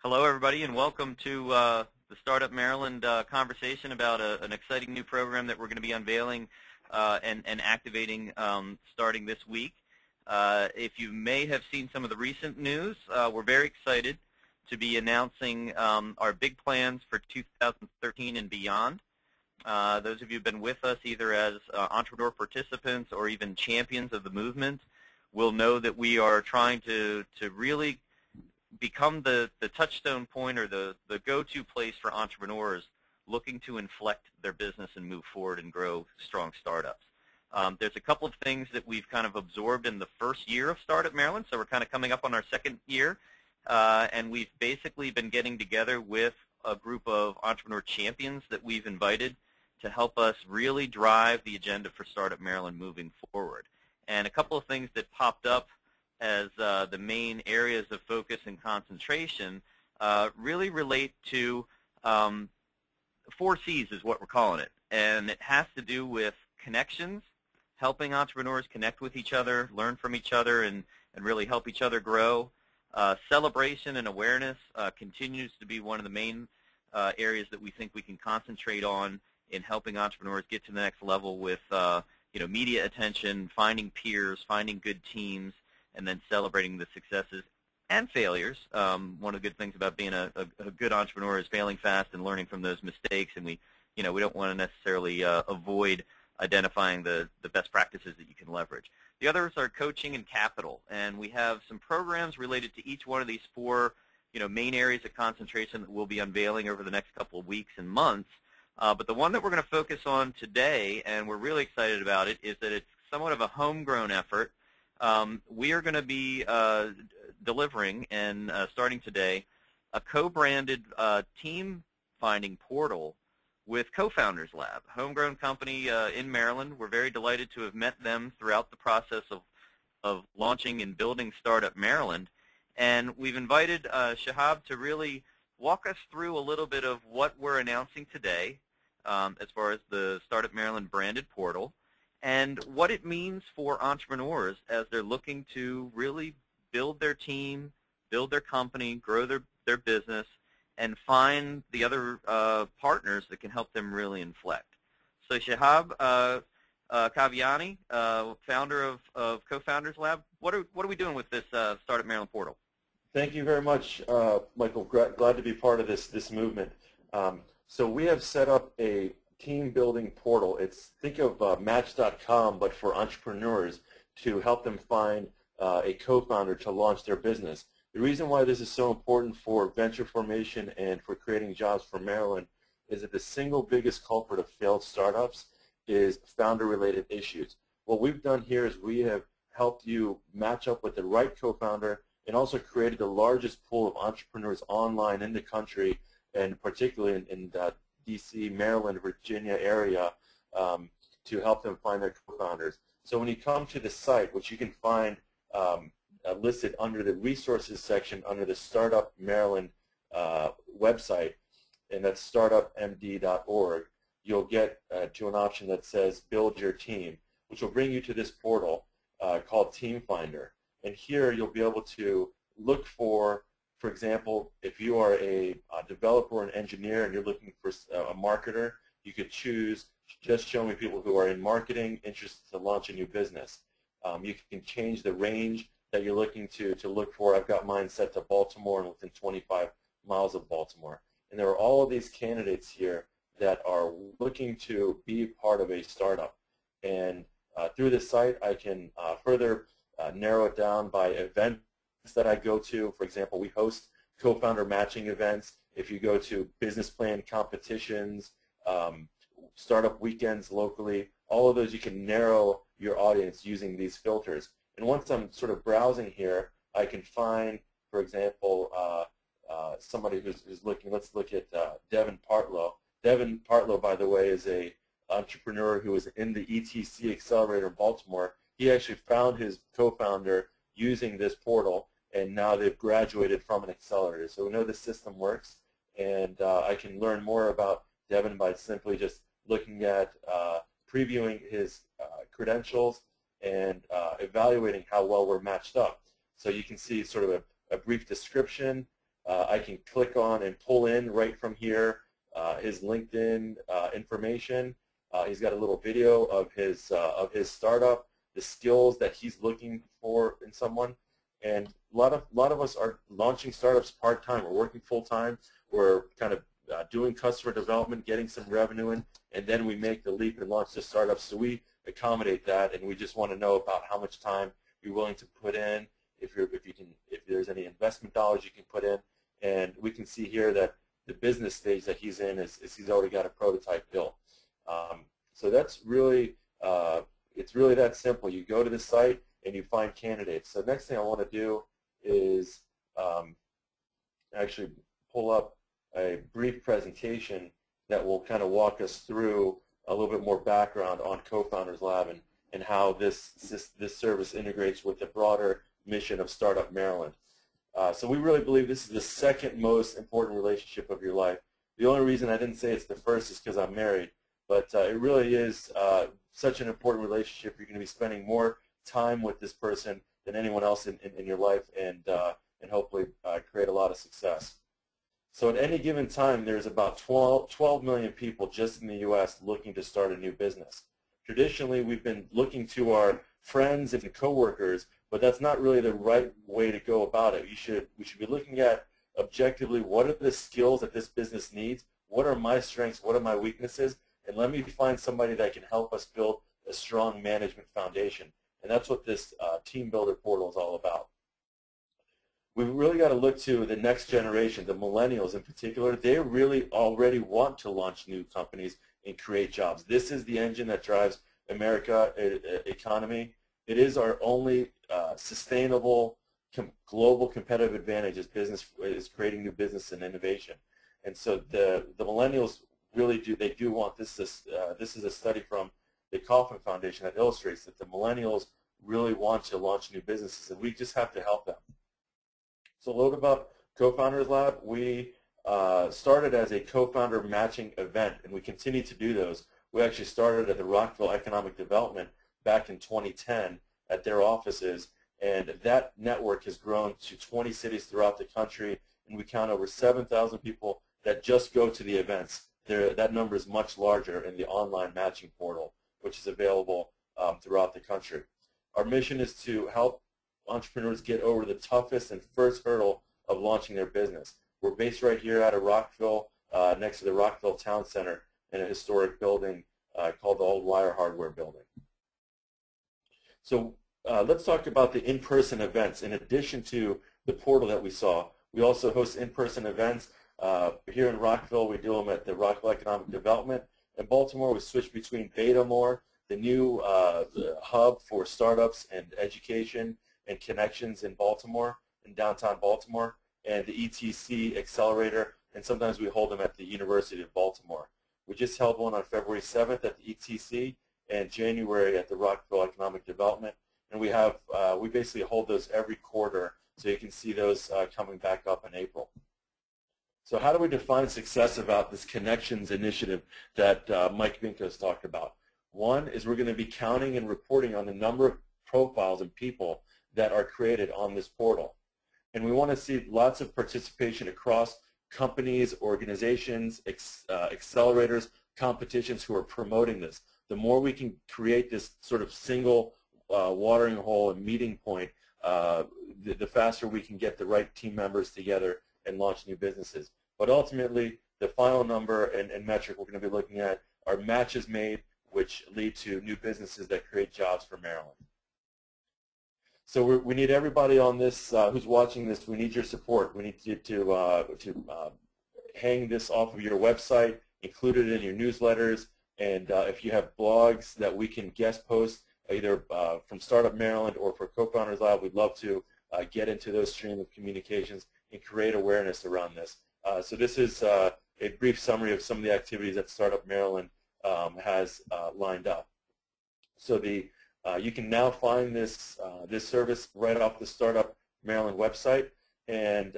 Hello, everybody, and welcome to the Startup Maryland conversation about an exciting new program that we're going to be unveiling and activating starting this week. If you may have seen some of the recent news, we're very excited to be announcing our big plans for 2013 and beyond. Those of you who have been with us either as entrepreneur participants or even champions of the movement will know that we are trying to really become the touchstone point or the go-to place for entrepreneurs looking to inflect their business and move forward and grow strong startups. There's a couple of things that we've kind of absorbed in the first year of Startup Maryland, so we're kind of coming up on our second year, and we've basically been getting together with a group of entrepreneur champions that we've invited to help us really drive the agenda for Startup Maryland moving forward. And a couple of things that popped up as the main areas of focus and concentration really relate to 4 C's is what we're calling it. And it has to do with connections, helping entrepreneurs connect with each other, learn from each other, and really help each other grow. Celebration and awareness continues to be one of the main areas that we think we can concentrate on in helping entrepreneurs get to the next level with media attention, finding peers, finding good teams, and then celebrating the successes and failures. One of the good things about being a good entrepreneur is failing fast and learning from those mistakes, and we don't want to necessarily avoid identifying the best practices that you can leverage. The others are coaching and capital, and we have some programs related to each one of these 4 main areas of concentration that we'll be unveiling over the next couple of weeks and months. But the one that we're going to focus on today, and we're really excited about it, is that it's somewhat of a homegrown effort. We are going to be delivering and starting today a co-branded team finding portal with CoFoundersLab, a homegrown company in Maryland. We're very delighted to have met them throughout the process of launching and building Startup Maryland. And we've invited Shahab to really walk us through a little bit of what we're announcing today as far as the Startup Maryland branded portal, and what it means for entrepreneurs as they're looking to really build their team, build their company, grow their business, and find the other partners that can help them really inflect. So Shahab Kaviani, founder of CoFoundersLab, what are we doing with this Startup Maryland portal? Thank you very much, Michael. Glad to be part of this movement. So we have set up a team building portal. Think of Match.com, but for entrepreneurs, to help them find a co-founder to launch their business. The reason why this is so important for venture formation and for creating jobs for Maryland is that the single biggest culprit of failed startups is founder-related issues. What we've done here is we have helped you match up with the right co-founder and also created the largest pool of entrepreneurs online in the country, and particularly in D.C., Maryland, Virginia area, to help them find their co-founders. So when you come to the site, which you can find listed under the resources section under the Startup Maryland website, and that's startupmd.org, you'll get to an option that says Build Your Team, which will bring you to this portal called Team Finder. And here you'll be able to look for example, if you are a developer or an engineer and you're looking for a marketer, you could choose just show me people who are in marketing, interested to launch a new business. You can change the range that you're looking to look for. I've got mine set to Baltimore and within 25 miles of Baltimore. And there are all of these candidates here that are looking to be part of a startup. And through this site, I can further narrow it down by events that I go to. For example, we host co-founder matching events. If you go to business plan competitions, startup weekends locally, all of those, you can narrow your audience using these filters. And once I'm sort of browsing here, I can find, for example, somebody who's looking. Let's look at Devin Partlow. Devin Partlow, by the way, is an entrepreneur who was in the ETC Accelerator in Baltimore. He actually found his co-founder using this portal, and now they've graduated from an accelerator. So we know the system works, and I can learn more about Devin by simply just looking at previewing his credentials and evaluating how well we're matched up. So you can see sort of a brief description, I can click on and pull in right from here his LinkedIn information. He's got a little video of his startup, the skills that he's looking for in someone. And a lot of us are launching startups part-time. We're working full-time. We're kind of doing customer development, getting some revenue in, and then we make the leap and launch the startup. So we accommodate that, and we just want to know about how much time you're willing to put in, if there's any investment dollars you can put in. And we can see here that the business stage that he's in is he's already got a prototype built. So that's really, it's really that simple. You go to the site and you find candidates. So next thing I want to do is actually pull up a brief presentation that will kind of walk us through a little bit more background on CoFoundersLab and how this service integrates with the broader mission of Startup Maryland. So we really believe this is the second most important relationship of your life. The only reason I didn't say it's the first is because I'm married, but it really is such an important relationship. You're going to be spending more time with this person than anyone else in your life, and hopefully create a lot of success. So at any given time, there's about 12 million people just in the U.S. looking to start a new business. Traditionally, we've been looking to our friends and coworkers, but that's not really the right way to go about it. We should be looking at objectively, what are the skills that this business needs? What are my strengths? What are my weaknesses? And let me find somebody that can help us build a strong management foundation. And that's what this team builder portal is all about. We've really got to look to the next generation, the Millennials in particular. They really already want to launch new companies and create jobs. This is the engine that drives America economy. It is our only sustainable global competitive advantage as business is creating new business and innovation. And so the Millennials really do want this. This is a study from the Kauffman Foundation that illustrates that the Millennials really want to launch new businesses, and we just have to help them. So a little bit about CoFoundersLab. We started as a co-founder matching event, and we continue to do those. We actually started at the Rockville Economic Development back in 2010 at their offices, and that network has grown to 20 cities throughout the country, and we count over 7,000 people that just go to the events. That number is much larger in the online matching portal, which is available throughout the country. Our mission is to help entrepreneurs get over the toughest and first hurdle of launching their business. We're based right here out of Rockville, next to the Rockville Town Center in a historic building called the Old Wire Hardware Building. So let's talk about the in-person events. In addition to the portal that we saw, we also host in-person events. Here in Rockville, we do them at the Rockville Economic Development. In Baltimore, we switch between Beta more, the new hub for startups and education and connections in Baltimore, in downtown Baltimore, and the ETC Accelerator, and sometimes we hold them at the University of Baltimore. We just held one on February 7th at the ETC and January at the Rockville Economic Development, and we basically hold those every quarter, so you can see those coming back up in April. So how do we define success about this connections initiative that Mike Vinco's talked about? One is we're going to be counting and reporting on the number of profiles and people that are created on this portal. And we want to see lots of participation across companies, organizations, accelerators, competitions who are promoting this. The more we can create this sort of single watering hole and meeting point, the faster we can get the right team members together and launch new businesses. But ultimately, the final number and metric we're going to be looking at are matches made, which lead to new businesses that create jobs for Maryland. So we need everybody on this who's watching this. We need your support. We need you to hang this off of your website, include it in your newsletters, and if you have blogs that we can guest post, either from Startup Maryland or for CoFoundersLab, we'd love to get into those stream of communications and create awareness around this. So this is a brief summary of some of the activities that Startup Maryland has lined up. So you can now find this service right off the Startup Maryland website, and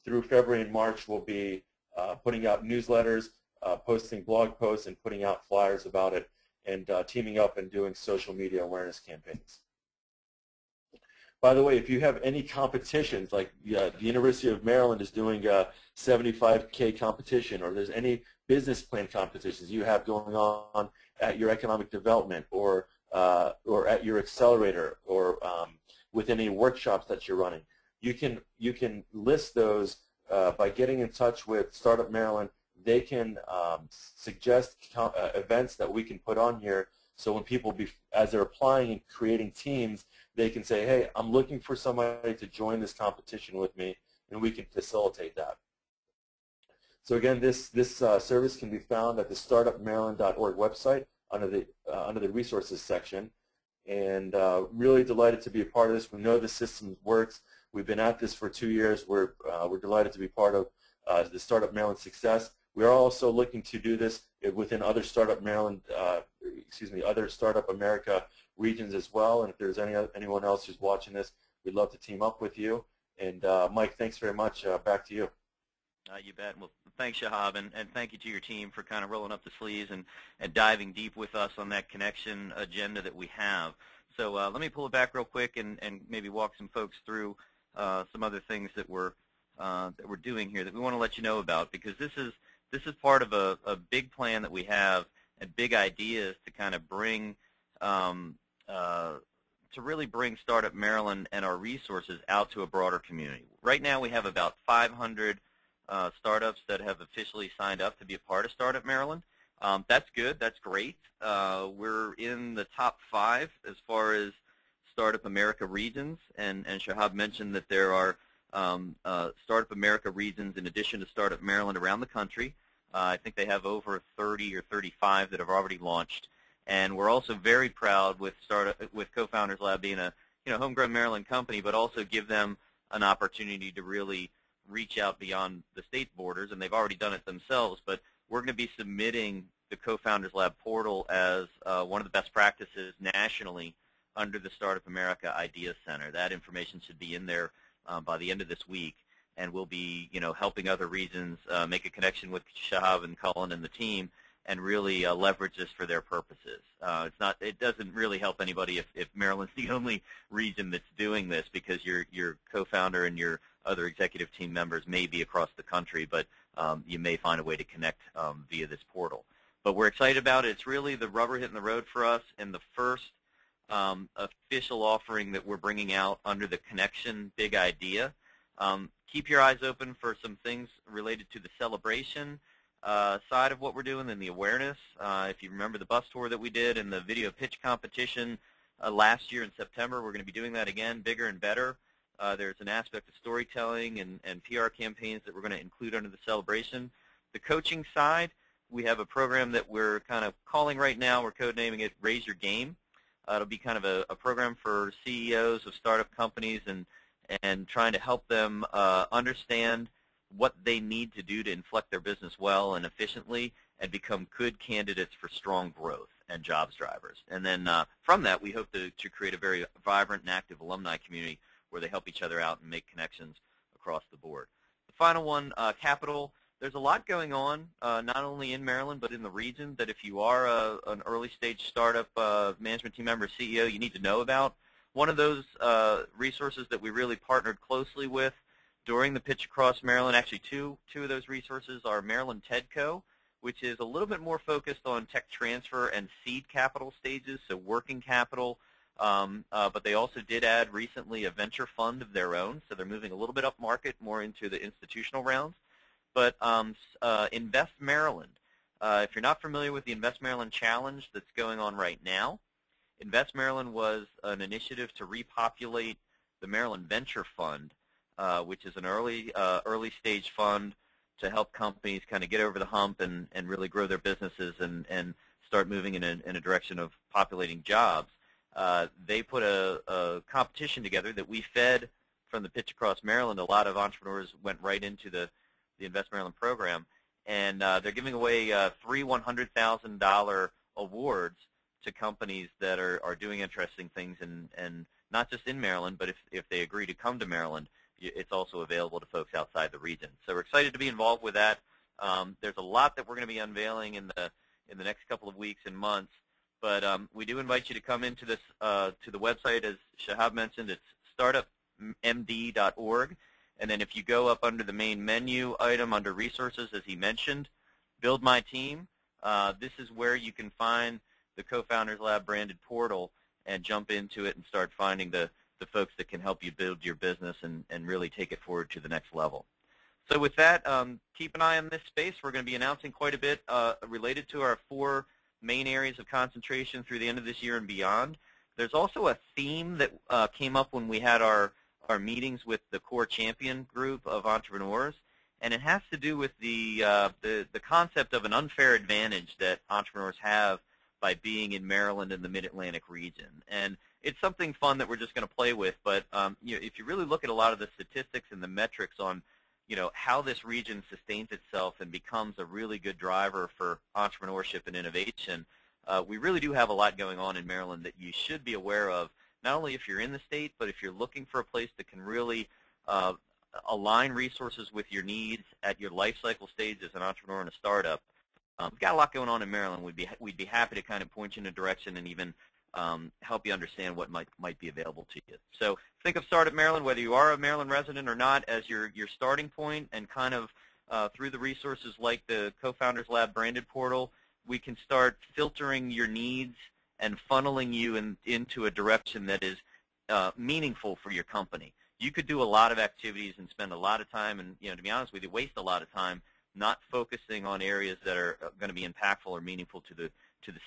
through February and March we'll be putting out newsletters, posting blog posts, and putting out flyers about it, and teaming up and doing social media awareness campaigns. By the way, if you have any competitions, like the University of Maryland is doing a 75K competition, or there's any business plan competitions you have going on at your economic development, or at your accelerator, or with any workshops that you're running, you can list those by getting in touch with Startup Maryland. They can suggest events that we can put on here, so when people, as they're applying and creating teams, they can say, hey, I'm looking for somebody to join this competition with me, and we can facilitate that. So again, this service can be found at the startupmaryland.org website under the resources section. And really delighted to be a part of this. We know the system works. We've been at this for 2 years. We're delighted to be part of the Startup Maryland success. We are also looking to do this within other Startup Maryland, other Startup America regions as well. And if there's anyone else who's watching this, we'd love to team up with you. And Mike, thanks very much. Back to you. You bet. Well, thanks, Shahab, and thank you to your team for kind of rolling up the sleeves and diving deep with us on that connection agenda that we have. So let me pull it back real quick and maybe walk some folks through some other things that we're doing here that we want to let you know about, because this is part of a big plan that we have and big ideas to kind of bring to really bring Startup Maryland and our resources out to a broader community. Right now we have about 500 startups that have officially signed up to be a part of Startup Maryland. That's good. That's great. We're in the top 5 as far as Startup America regions, and Shahab mentioned that there are Startup America regions in addition to Startup Maryland around the country. I think they have over 30 or 35 that have already launched, and we're also very proud with CoFoundersLab being a homegrown Maryland company, but also give them an opportunity to really reach out beyond the state borders, and they've already done it themselves, but we're going to be submitting the CoFoundersLab portal as one of the best practices nationally under the Startup America Idea Center. That information should be in there by the end of this week, and we'll be helping other regions make a connection with Shahab and Cullen and the team and really leverage this for their purposes. It doesn't really help anybody if Maryland's the only region that's doing this, because your co-founder and your other executive team members may be across the country, but you may find a way to connect via this portal. But we're excited about it. It's really the rubber hitting the road for us, and the first official offering that we're bringing out under the Connection Big Idea. Keep your eyes open for some things related to the celebration side of what we're doing and the awareness. If you remember the bus tour that we did and the video pitch competition last year in September, we're going to be doing that again, bigger and better. There's an aspect of storytelling and PR campaigns that we're going to include under the celebration. The coaching side, we have a program that we're kind of calling right now, we're codenaming it Raise Your Game. It'll be kind of a program for CEOs of startup companies and trying to help them understand what they need to do to inflect their business well and efficiently and become good candidates for strong growth and jobs drivers. And then from that, we hope to create a very vibrant and active alumni community where they help each other out and make connections across the board. The final one, capital. There's a lot going on, not only in Maryland, but in the region, that if you are an early-stage startup management team member, CEO, you need to know about. One of those resources that we really partnered closely with during the Pitch Across Maryland, actually two of those resources are Maryland TEDCO, which is a little bit more focused on tech transfer and seed capital stages, so working capital. But they also did add recently a venture fund of their own, so they're moving a little bit up market, more into the institutional rounds. But Invest Maryland, if you're not familiar with the Invest Maryland Challenge that's going on right now, Invest Maryland was an initiative to repopulate the Maryland Venture Fund, which is an early stage fund to help companies kind of get over the hump and really grow their businesses and start moving in a direction of populating jobs. They put a competition together that we fed from the Pitch Across Maryland. A lot of entrepreneurs went right into the Invest Maryland program, and they're giving away 3 $100,000 awards to companies that are doing interesting things, and not just in Maryland, but if they agree to come to Maryland, it's also available to folks outside the region. So we're excited to be involved with that. There's a lot that we're going to be unveiling in the next couple of weeks and months, but we do invite you to come into this to the website. As Shahab mentioned, it's startupmd.org. And then if you go up under the main menu item under Resources, as he mentioned, Build My Team, this is where you can find the Co-Founders Lab branded portal and jump into it and start finding the folks that can help you build your business and really take it forward to the next level. So with that, keep an eye on this space. We're going to be announcing quite a bit related to our 4 main areas of concentration through the end of this year and beyond. There's also a theme that came up when we had our meetings with the core champion group of entrepreneurs, and it has to do with the concept of an unfair advantage that entrepreneurs have by being in Maryland and the Mid-Atlantic region. And it's something fun that we're just going to play with, but if you really look at a lot of the statistics and the metrics on how this region sustains itself and becomes a really good driver for entrepreneurship and innovation, we really do have a lot going on in Maryland that you should be aware of, not only if you're in the state, but if you're looking for a place that can really align resources with your needs at your life cycle stage as an entrepreneur and a startup. We've got a lot going on in Maryland. We'd be happy to kind of point you in a direction and even help you understand what might be available to you. So think of Startup Maryland, whether you are a Maryland resident or not, as your starting point, and kind of through the resources like the Co-Founders Lab branded portal, we can start filtering your needs and funneling you into a direction that is meaningful for your company. You could do a lot of activities and spend a lot of time, and to be honest with you, waste a lot of time not focusing on areas that are going to be impactful or meaningful to the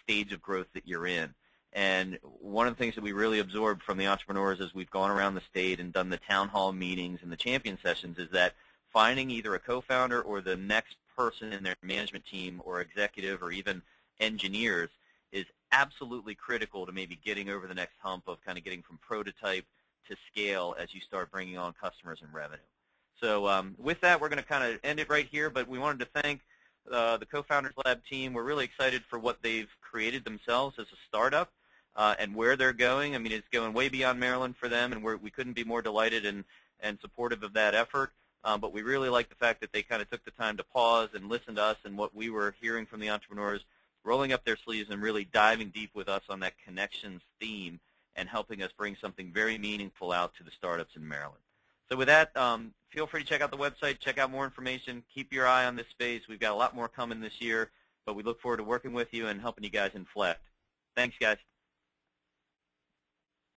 stage of growth that you're in. And one of the things that we really absorbed from the entrepreneurs as we've gone around the state and done the town hall meetings and the champion sessions is that finding either a co-founder or the next person in their management team or executive or even engineers is absolutely critical to maybe getting over the next hump of kind of getting from prototype to scale as you start bringing on customers and revenue. So with that, we're going to kind of end it right here, but we wanted to thank the Co-Founders Lab team. We're really excited for what they've created themselves as a startup and where they're going. I mean, it's going way beyond Maryland for them, and we couldn't be more delighted and supportive of that effort. But we really like the fact that they kind of took the time to pause and listen to us and what we were hearing from the entrepreneurs, rolling up their sleeves and really diving deep with us on that connections theme and helping us bring something very meaningful out to the startups in Maryland. So with that, feel free to check out the website, check out more information, keep your eye on this space. We've got a lot more coming this year, but we look forward to working with you and helping you guys inflect. Thanks, guys.